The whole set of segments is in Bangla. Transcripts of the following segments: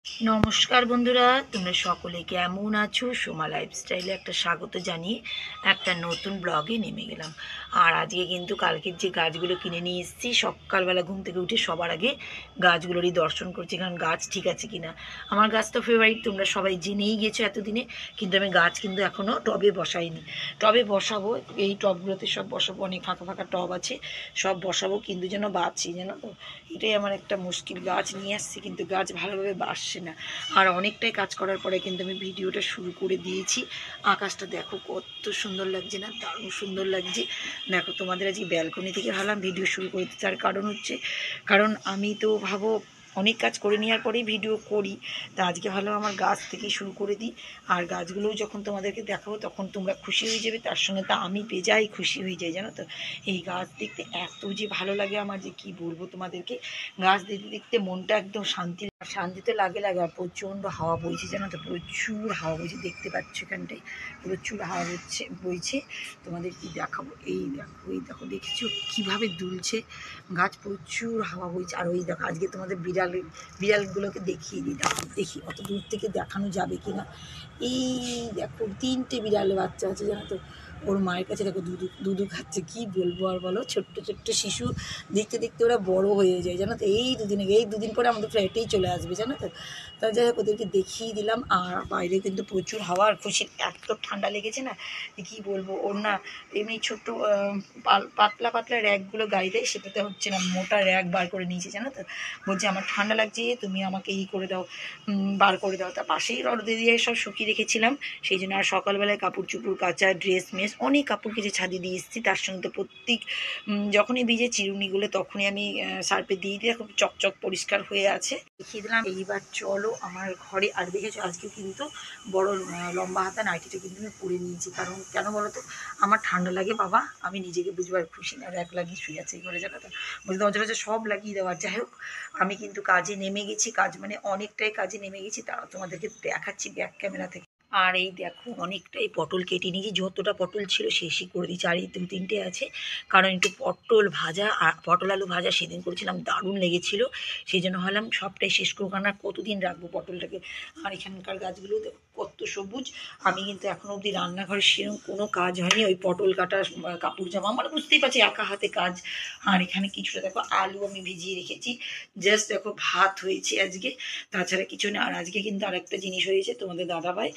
নমস্কার বন্ধুরা, তোমরা সকলে কেমন আছো? সোমা লাইফস্টাইলে একটা স্বাগত জানিয়ে একটা নতুন ব্লগে নেমে গেলাম। আর আজকে কিন্তু কালকের যে গাছগুলো কিনে নিয়ে এসেছি, সকালবেলা ঘুম থেকে উঠে সবার আগে গাছগুলোরই দর্শন করছি, কারণ গাছ ঠিক আছে কিনা। আমার গাছ তো ফেভারিট, তোমরা সবাই জেনেই গেছো এতদিনে, কিন্তু আমি গাছ কিন্তু এখনও টবে বসাইনি। টবে বসাবো, এই টবগুলোতে সব বসাবো, অনেক ফাঁকা ফাঁকা টব আছে, সব বসাবো, কিন্তু যেন বাঁচি, জানো তো, এটাই আমার একটা মুশকিল। গাছ নিয়ে আসছি কিন্তু গাছ ভালোভাবে বাড়ছে না। আর অনেকটাই কাজ করার পরে কিন্তু আমি ভিডিওটা শুরু করে দিয়েছি। আকাশটা দেখো কত সুন্দর লাগছে না? দারুণ সুন্দর লাগছে। দেখো, তোমাদের আজকে ব্যালকনি থেকে ভাবলাম ভিডিও শুরু করতে। তার কারণ হচ্ছে, কারণ আমি তো ভাবো অনেক কাজ করে নেওয়ার পরেই ভিডিও করি, তা আজকে ভালো আমার গাছ থেকেই শুরু করে দিই। আর গাছগুলোও যখন তোমাদেরকে দেখাবো তখন তোমরা খুশি হয়ে যাবে, তার সঙ্গে তা আমি বেজায় খুশি হয়ে যাই, জানো তো। এই গাছ দেখতে এত যে ভালো লাগে আমার, যে কি বলবো তোমাদেরকে। গাছ দেখতে দেখতে মনটা একদম শান্তি শান্তিতে লাগে। আর প্রচণ্ড হাওয়া বইছে, জানো তো, প্রচুর হাওয়া বইছে, দেখতে পাচ্ছ এখানটায় প্রচুর হাওয়া বইছে। তোমাদের কি দেখাবো, এই দেখো দেখেছো কীভাবে দুলছে গাছ, প্রচুর হাওয়া বইছে। আর ওই দেখো, আজকে তোমাদের বিড়ালগুলোকে দেখিয়ে দিই, দেখি অত দূর থেকে দেখানো যাবে কি না। এই দেখো 3টে বিড়ালের বাচ্চা আছে, জানো তো। ওর মায়ের কাছে দেখো দুধু খাচ্ছে। কি বলবো আর বলো, ছোট্ট ছোট্ট শিশু, দেখতে দেখতে ওরা বড় হয়ে যায়, জানো তো। এই দুদিন পরে আমাদের ফ্ল্যাটেই চলে আসবে, জানো তো। তা যাই হোক, ওদেরকে দেখিয়ে দিলাম। আর বাইরে কিন্তু প্রচুর হাওয়া, আর খুশির এত ঠান্ডা লেগেছে না, কি বলবো। ওর না এমনি ছোট্ট পাতলা পাতলা র্যাকগুলো গায়ে দেয়, সেটাতে হচ্ছে না, মোটা র্যাক বার করে নিয়েছে, জানো তো। বলছে আমার ঠান্ডা লাগছে, তুমি আমাকে করে দাও, বার করে দাও। তা পাশেই রোদে দিয়ে সব শুকিয়ে রেখেছিলাম, সেই জন্য। আর সকালবেলায় কাপড় চুপড় কাচা, ড্রেস মেস অনেক কাপড় কেচে ছাদে দিয়ে এসেছি। তার সঙ্গে তো প্রত্যেক যখনই ভিজে চিরুনিগুলো তখনই আমি সার্ফে দিয়ে দিয়ে খুব চকচক পরিষ্কার হয়ে আছে, দেখিয়ে দিলাম। এইবার চলো আমার ঘরে। আর দেখেছো আজকে কিন্তু বড় লম্বা হাতা নাইটিটা কিন্তু আমি পরে নিয়েছি, কারণ কেন বলো তো, আমার ঠান্ডা লাগে বাবা, আমি নিজেকে বুঝবার খুশি না, র্যাক লাগিয়ে শুয়ে আছে এই ঘরে, জানো তো। বলতে দরজা সব লাগিয়ে দেওয়ার। যাই হোক, আমি কিন্তু কাজে নেমে গেছি, কাজ মানে অনেকটাই কাজে নেমে গেছি, তা তোমাদেরকে দেখাচ্ছি ব্যাক ক্যামেরা থেকে। আর এই দেখো, অনেকটাই পটল কেটে নিয়েছি, যতটা পটল ছিল শেষই করে দিয়েছি, আর এই 2-3টে আছে। কারণ একটু পটল ভাজা আর পটল আলু ভাজা সেদিন করেছিলাম, দারুণ লেগেছিলো, সেই জন্য ভাবলাম সবটাই শেষ করবো, কারণ আর কতদিন রাখবো পটলটাকে। আর এখানকার গাছগুলো দেখো কত সবুজ। আমি কিন্তু এখনও অবধি রান্নাঘরে সেরকম কোনো কাজ হয়নি, ওই পটল কাটা, কাপড় জামা, মানে বুঝতেই পারছি একা হাতে কাজ। আর এখানে কিছুটা দেখো আলু আমি ভিজিয়ে রেখেছি, জাস্ট দেখো ভাত হয়েছে আজকে, তাছাড়া কিছু না। আর আজকে কিন্তু আরেকটা জিনিস হয়েছে, তোমাদের দাদাভাই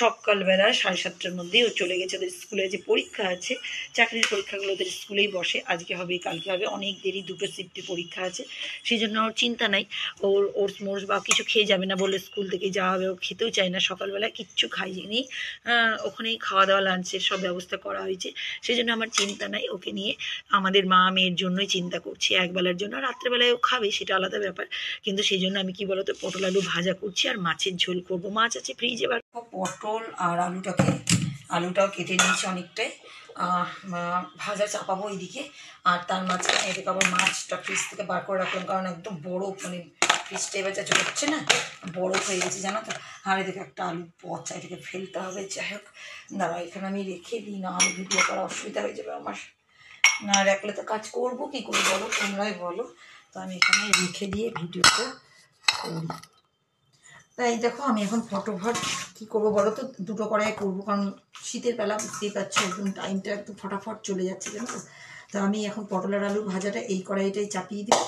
সকালবেলা 7:30টার মধ্যেই ও চলে গেছে। ওদের স্কুলে যে পরীক্ষা আছে, চাকরির পরীক্ষাগুলো ওদের স্কুলেই বসে, আজকে হবে কালকে হবে, অনেক দেরি, 2টো শিফটে পরীক্ষা আছে, সেই জন্য ওর চিন্তা নাই। ওর মোর্স বা কিছু খেয়ে যাবে না বলে স্কুল থেকে যাওয়া হবে, ও খেতেও চায় না, সকালবেলা কিচ্ছু খাইনি। ওখানেই খাওয়া দাওয়া লাঞ্চের সব ব্যবস্থা করা হয়েছে, সেই জন্য আমার চিন্তা নাই ওকে নিয়ে। আমাদের মা মেয়ের জন্যই চিন্তা করছি, একবেলার জন্য, রাত্রেবেলায় ও খাবে সেটা আলাদা ব্যাপার, কিন্তু সেই জন্য আমি কি বলতো পটল আলু ভাজা করছি আর মাছের ঝোল করবো। মাছ আছে ফ্রিজে। এবার পটল আর আলুটাও কেটে নিয়েছি অনেকটাই, ভাজা চাপাবো এইদিকে। আর তার মাঝখানে এদিকে আবার মাছটা ফ্রিজ থেকে বার করে রাখলাম, কারণ একদম বড়, মানে ফ্রিজটা এবার যা হচ্ছে না, বরফ হয়ে গেছে, জানো তো। আর এদিকে একটা আলু পচা, এটাকে ফেলতে হবে। যাই হোক, দাঁড়া এখানে আমি রেখে দিই, না আমি ভিডিও করা অসুবিধা হয়ে যাবে আমার, না রাখলে তো কাজ করবো কী করে বলো, তোমরাই বলো। তো আমি এখানে রেখে দিয়ে ভিডিওটা করি। তাই দেখো, আমি এখন ফটোফট কী করবো বলো তো, 2টো কড়াই করবো, কারণ শীতের বেলা বুঝতেই পারছো, একদম টাইমটা একদম ফটাফট চলে যাচ্ছে, জানো তো। তো আমি এখন পটলের আলু ভাজাটা এই কড়াইটাই চাপিয়ে দিই।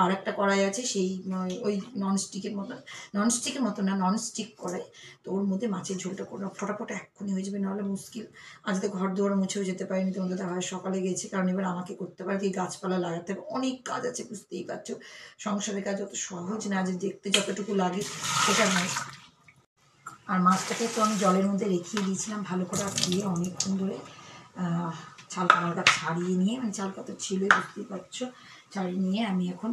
আর একটা কড়াই আছে, সেই ওই ননস্টিক কড়াই, তো ওর মধ্যে মাছের ঝোলটা করে ফটাফট এক্ষুনি হয়ে যাবে, নাহলে মুশকিল। আজ তো ঘর দুয়ার মুছেও যেতে পারিনি, তোমাদের দেখা হয় সকালে গেছে, কারণ এবার আমাকে করতে পারে কি, গাছপালা লাগাতে হবে, অনেক কাজ আছে, বুঝতেই পারছো। সংসারের কাজ অত সহজ না, যে দেখতে যতটুকু লাগে সেটা নয়। আর মাছটাকে তো আমি জলের মধ্যে রেখিয়ে দিয়েছিলাম ভালো করে ধুয়ে অনেকক্ষণ ধরে, ছালকা মালকা ছাড়িয়ে নিয়ে, মানে ছালকা তো ছিলই বুঝতেই পারছো, ছাড়িয়ে নিয়ে আমি এখন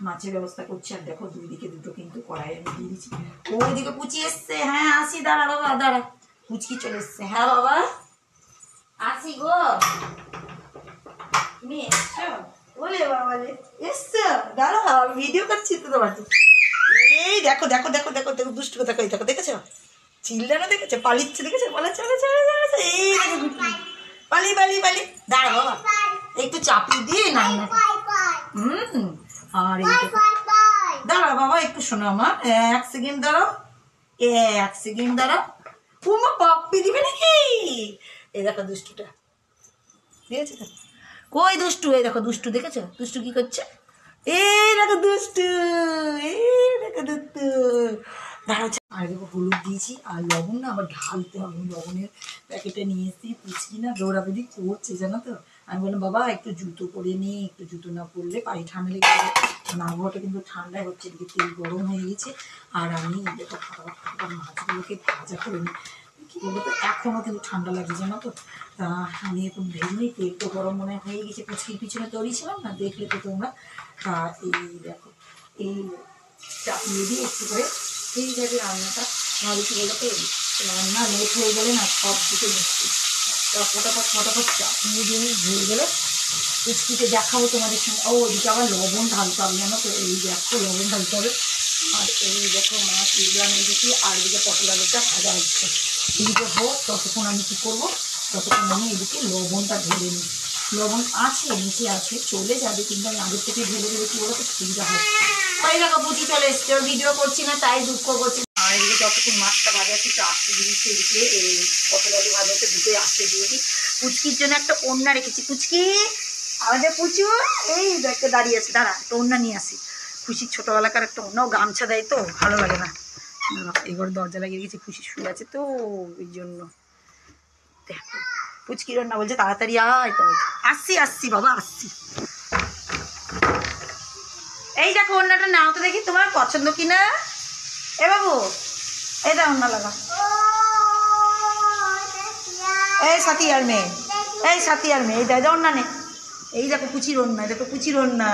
মাছের ব্যবস্থা করছি। আর দেখো 2 দিকে 2টো কিন্তু কড়াই আমি দিয়ে দিচ্ছি। ওইদিকে পুচি এসছে, হ্যাঁ আসি, দাঁড়া বাবা দাঁড়া, পুচকি চলে এসছে, হ্যাঁ বাবা আসি গো, তুমি এসছো? বলে বাবা এসছো, দাঁড়া ভিডিও করছি তো তোমার। এই দেখো দেখো দেখো দেখো দেখো, দুষ্টু দেখো, এই দেখো, দেখেছো চিল্লানো, দেখেছো পালিচ্ছে, দেখেছো, বলে চলে চলে চলে, এই দেখো পালি পালি পালি, দাঁড়া বাবা একটু চাপিয়ে দিয়ে না। আর এই দাঁড়া বাবা, একটু শোনো আমার, 1 সেকেন্ড দাঁড়াও, 1 সেকেন্ড দাঁড়াও। তোমার পাপ্পি দিবে নাকি? এই দেখো দুষ্টুটা দিয়েছে তো। কই দুষ্টু? এই দেখো দুষ্টু, দেখেছো দুষ্টু কি করছে? এই দেখো দুষ্টু, এই দেখো দুষ্টু। দাঁড়াচ্ছে। আর দেখো হলুদ দিয়েছি আর লবণ না আবার ঢালতে হবে, লবণের প্যাকেটে নিয়ে এসেছি। পুচকি না দৌড়াদৌড়ি করছে জানো তো। আমি বললাম বাবা একটু জুতো পরে নি, একটু জুতো না পরলে পায়ে ঠান্ডা লেগে যাবে। কারণ আবহাওয়াটা কিন্তু ঠান্ডা হচ্ছে, এদিকে তেল গরম হয়ে গেছে। আর আমি দেখো ফটাফট মাছগুলোকে ভাজা করে নিই। কী বলবো তো, এখনও কিন্তু ঠান্ডা লাগছে জানো তো। তা আমি এখন ভেজে নিই, তেল তো গরম মনে হয়ে গেছে। পুচকির পিছনে তৈরিছিলাম না, দেখলে তো তোমরা। তা এই দেখো, এই চাপিয়ে দিয়ে একটু করে সেই যাবে রান্নাটা। নাহলে কি বলতো, রান্না লেট হয়ে গেলে না সব দিকে মুশকিল। তা ফটাফট চাপিয়ে দিয়ে হয়ে গেলে পুচকিকে দেখাবো তোমাদের সঙ্গে। ও ওইদিকে আবার লবণ ঢালতে হবে জানো তো। এই দেখো লবণ ঢালতে হবে। আর এই দেখো মাছ এগুলো আমি দেখি। আর এদিকে পটল আলুটা ভাজা হচ্ছে। এদিকে হোক, ততক্ষণ আমি কী করবো, ততক্ষণ আমি এদিকে লবণটা ঢেলে নিই। লবণ আছে নিচে আছে, চলে যাবে, কিন্তু আমি আগের থেকে ঢেলে দেবো, কী বলো তো সুবিধা হয়। তাই দেখো বুঝি চলে এসছে, ভিডিও করছি না তাই দুঃখ করছি। আর এদিকে যতক্ষণ মাছটা ভাজা হচ্ছে একটু আসতে দিয়েছি, এদিকে এই পটল আলু ভাজা হচ্ছে, দুটোই আসতে দিয়ে দিই। পুচকির জন্য একটা ওড়না রেখেছি। পুচকি, আমাদের পুচু এই দেখতে দাঁড়িয়ে আছে, দাঁড়া একটা ওড়না নিয়ে আসি। খুশির ছোটোবেলাকার একটা ওড়না, ও গামছা দেয় তো ভালো লাগে না। এবার দরজা লাগিয়ে গেছি, খুশি শুয়ে আছে তো ওই জন্য। দেখো পুচকির ওড়না বলছে তাড়াতাড়ি আয়, তো আসছি বাবা আসছি। এই দেখো ওড়নাটা নাও তো দেখি, তোমার পছন্দ কিনা। এ বাবু এই দা ওড়না লাগা। এই সাথী আর মেয়ে, এই সাথী আর মেয়ে, এই দাদা ওড়না নে। এই দেখো কুচির ওড়না, দেখো কুচির ওড়না,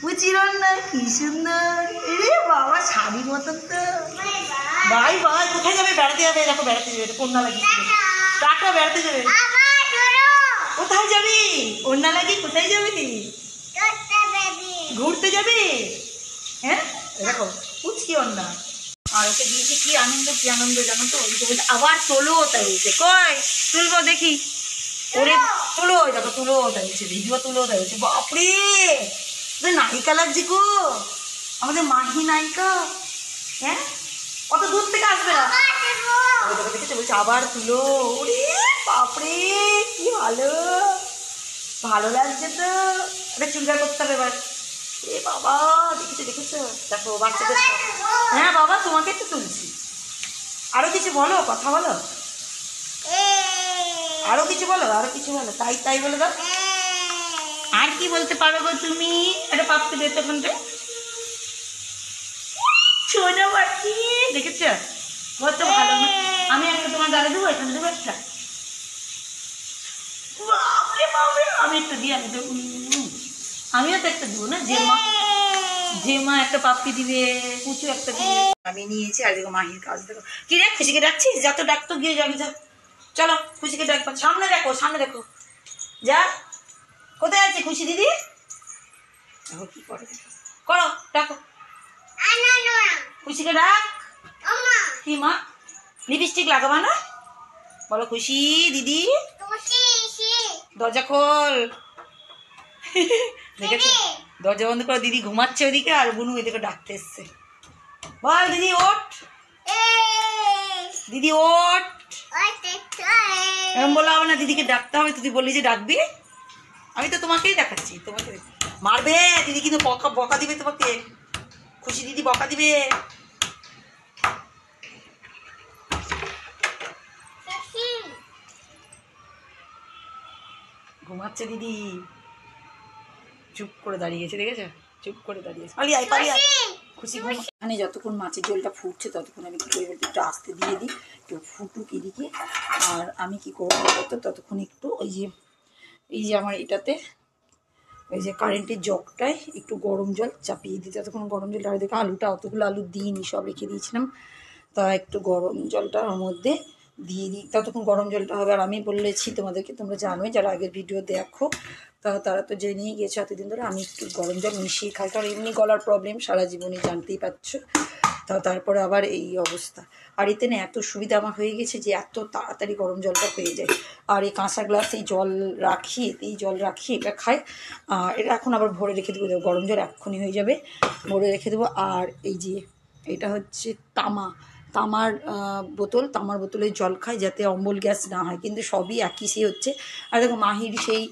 কুচির ওড়না কি সুন্দর। এরে বাবা শাড়ির মতন তো। বাই বাই, কোথায় যাবে? বেড়াতে যাবে। দেখো বেড়াতে যাবে, ওড়না লাগিয়ে টাকা বেড়াতে যাবে। কোথায় যাবি? ওড়না লাগিয়ে কোথায় যাবি? ঘুরতে যাবি? হ্যাঁ দেখো পুচকি ওড়না। আর ওকে দিয়েছি কি আনন্দ জানো তো। আবার তোলো তাই হয়েছে, কই তুলবো দেখি। ওরে তুলো, দেখো তুলো তাই হয়েছে, ভিডিও তুলো তাই হয়েছে। বাপরে নায়িকা লাগছে গো, আমাদের মাহি নায়িকা। হ্যাঁ কত দূর থেকে আসবে না, দেখেছে বলছে আবার তুলো। ওরে বাপরে কি ভালো, ভালো লাগছে তো। এটা চুলকার করতে হবে এবার। এ বাবা দেখেছো দেখো বাচ্চাদের। হ্যাঁ বাবা তোমাকে তো তুলছি। আরো কিছু বলো, কথা বলো, আরো কিছু বলো, আরো কিছু বলো, তাই বলে দাও। আর কি বলতে পারো গো তুমি? একটা পাপকে দে তখনটা, ছোনা বাচ্চি দেখেছ কত ভালো। আমি একটা তোমার গালে দেবো, এখানে দেবো একটা। আমি একটা দিই, আমিও তো একটা দেবো না। যে মা একটা পাপ্পি দিবে, কুচু একটা দিবে। আমি নিয়েছি। আর দেখো মাহির কাজ দেখো। কি রে খুশিকে ডাকছিস? যা তো ডাকতো, গিয়ে যাবি যা। চলো খুশিকে ডাকবো, সামনে দেখো সামনে দেখো, যা। কোথায় আছে খুশি দিদি? দেখো কি করে, করো ডাকো খুশিকে ডাক। কি মা লিপস্টিক লাগাবা না? বলো খুশি দিদি দরজা খোল। দেখেছো দরজা বন্ধ করে দিদি ঘুমাচ্ছে ওইদিকে, আর বুনু এদিকে ডাকতে এসছে। বল দিদি ওঠ, দিদি ওঠ। এরকম বলা হবে না, দিদিকে ডাকতে হবে। তুই বললি যে ডাকবি, আমি তো তোমাকেই দেখাচ্ছি। তোমাকে মারবে দিদি, কিন্তু বকা দিবে তোমাকে। খুশি দিদি বকা দিবে। ঘুমাচ্ছে দিদি, চুপ করে দাঁড়িয়েছে, দেখেছো চুপ করে দাঁড়িয়েছে। খুশি এখানে যতক্ষণ মাছের ঝোলটা ফুটছে ততক্ষণ আমি কী করি বলতে, একটু আস্তে দিয়ে দিই, একটু ফুটুক এদিকে। আর আমি কী করবো বলতো, ততক্ষণ একটু এই যে আমার এটাতে ওই যে কারেন্টের জগটায় একটু গরম জল চাপিয়ে দিই। ততক্ষণ গরম জলটা, আর দেখো আলুটা, অতগুলো আলু দিইনি, সব রেখে দিয়েছিলাম। তা একটু গরম জলটার মধ্যে দিয়ে দিই, ততক্ষণ গরম জলটা হবে। আর আমি বলেছি তোমাদেরকে, তোমরা জানোই যারা আগের ভিডিও দেখো, তারা তো জেনেই গেছো এতদিন ধরে আমি একটু গরম জল মিশিয়ে খাই, কারণ এমনি গলার প্রবলেম সারা জীবনে জানতেই পারছো। তারপরে আবার এই অবস্থা। আর এতে না এত সুবিধা আমার হয়ে গেছে যে এত তাড়াতাড়ি গরম জলটা হয়ে যায়। আর এই কাঁচা গ্লাস এই জল রাখি, এটা খাই। আর এটা এখন আবার ভরে রেখে দেবো, গরম জল এক্ষুনি হয়ে যাবে, ভরে রেখে দেবো। আর এই যে এটা হচ্ছে তামার বোতলে জল খাই যাতে অম্বল গ্যাস না হয়, কিন্তু সবই একই সে হচ্ছে। আর দেখো মাহির সেই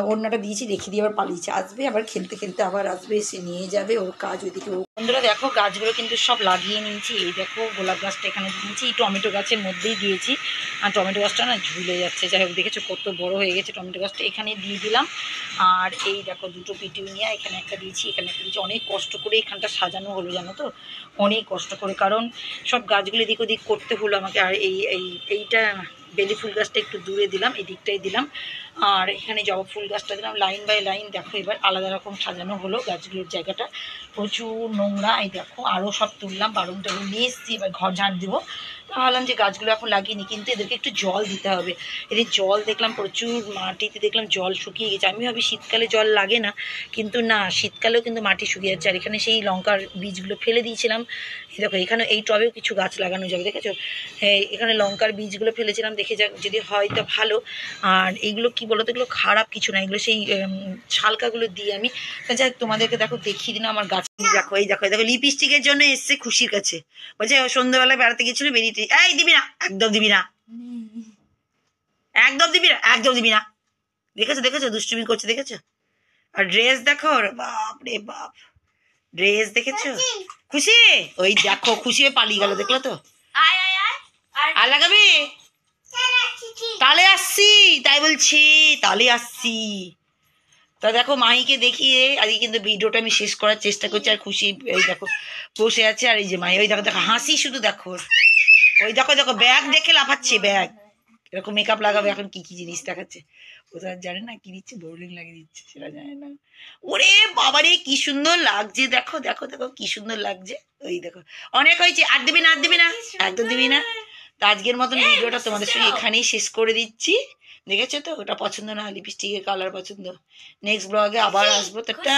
ওড়নাটা দিয়েছি, রেখে দিয়ে আবার পালিয়েছে, আসবে আবার খেলতে খেলতে আবার আসবে, সে নিয়ে যাবে, ওর কাজ ওইদিকে। বন্ধুরা দেখো গাছগুলো কিন্তু সব লাগিয়ে নিয়েছি। এই দেখো গোলাপ গাছটা এখানে দিয়েছি, এই টমেটো গাছের মধ্যেই দিয়েছি। আর টমেটো গাছটা না ঝুলে যাচ্ছে, যাই হোক দেখেছো কত বড় হয়ে গেছে টমেটো গাছটা, এখানে দিয়ে দিলাম। আর এই দেখো দুটো পিটুনিয়া এখানে একটা দিয়েছি, এখানে একটা দিয়েছি। অনেক কষ্ট করে এখানটা সাজানো হলো জানো তো, অনেক কষ্ট করে, কারণ সব গাছগুলো এদিক ওদিক করতে হলো আমাকে। আর এইটা বেলি ফুল গাছটা একটু দূরে দিলাম, এই দিকটাই দিলাম। আর এখানে জবা ফুল গাছটা দিলাম লাইন বাই লাইন। দেখো এবার আলাদা রকম সাজানো হলো গাছগুলোর জায়গাটা, প্রচুর নোংরা। এই দেখো আরও সব তুললাম, বারুন টারুন নিয়ে এসেছি, এবার ঘর ঝাড় দেবো। ভাবলাম যে গাছগুলো এখন লাগিয়ে নি, কিন্তু এদেরকে একটু জল দিতে হবে। এদের জল দেখলাম প্রচুর, মাটিতে দেখলাম জল শুকিয়ে গেছে। আমি ভাবি শীতকালে জল লাগে না, কিন্তু না, শীতকালেও কিন্তু মাটি শুকিয়ে যাচ্ছে। আর এখানে সেই লঙ্কার বীজগুলো ফেলে দিয়েছিলাম। এই দেখো এখানে এই টবেও কিছু গাছ লাগানো যাবে, দেখেছো? এখানে লঙ্কার বীজগুলো ফেলেছিলাম, দেখে যাক যদি হয় তো ভালো। আর এইগুলো কি বলতো, এগুলো খারাপ কিছু না, এগুলো সেই ছালকাগুলো দিয়ে আমি যাই তোমাদেরকে দেখো দেখিয়ে দিলাম আমার গাছ। দেখো এই দেখো লিপস্টিকের জন্য এসছে খুশির কাছে, বলছে সন্ধ্যাবেলায় বেড়াতে গেছিল, বেরিয়ে এই দিবি না, একদম দিবি না, একদম দিবি না, একদম দিবি না। দেখেছো দুষ্টুমি করছে, দেখেছো? আর ড্রেস দেখো, বাপ রে বাপ, ড্রেস দেখেছো খুশি? ওই দেখো খুশি হয়ে পালিয়ে গেল, দেখলো তো? আর লাগাবি? তাহলে আসছি, তাই বলছি, তাহলে আসছি। তা দেখো মাহিকে দেখিয়ে আজকে কিন্তু ভিডিওটা আমি শেষ করার চেষ্টা করছি। আর খুশি এই দেখো বসে আছে, আর এই যে মাহি ওই দেখো দেখো হাসি শুধু দেখো, ওই দেখো দেখো ব্যাগ দেখে লাফাচ্ছে, ব্যাগ এরকম মেকআপ লাগাবে এখন, কি কি জিনিস দেখাচ্ছে, ও তো আর জানে না কি দিচ্ছে, বোর্ডিং লাগিয়ে দিচ্ছে সেটা জানে না। ওরে বাবারে কি সুন্দর লাগছে, দেখো দেখো দেখো কি সুন্দর লাগছে। ওই দেখো অনেক হয়েছে, আর দিবি না, আর দিবি না, একদম দিবি না। তো আজকের মতন ভিডিওটা তোমাদের সঙ্গে এখানেই শেষ করে দিচ্ছি। দেখেছো তো, ওটা পছন্দ না, লিপস্টিকের কালার পছন্দ। নেক্সট ব্লগে আবার আসবো, তো টাটা।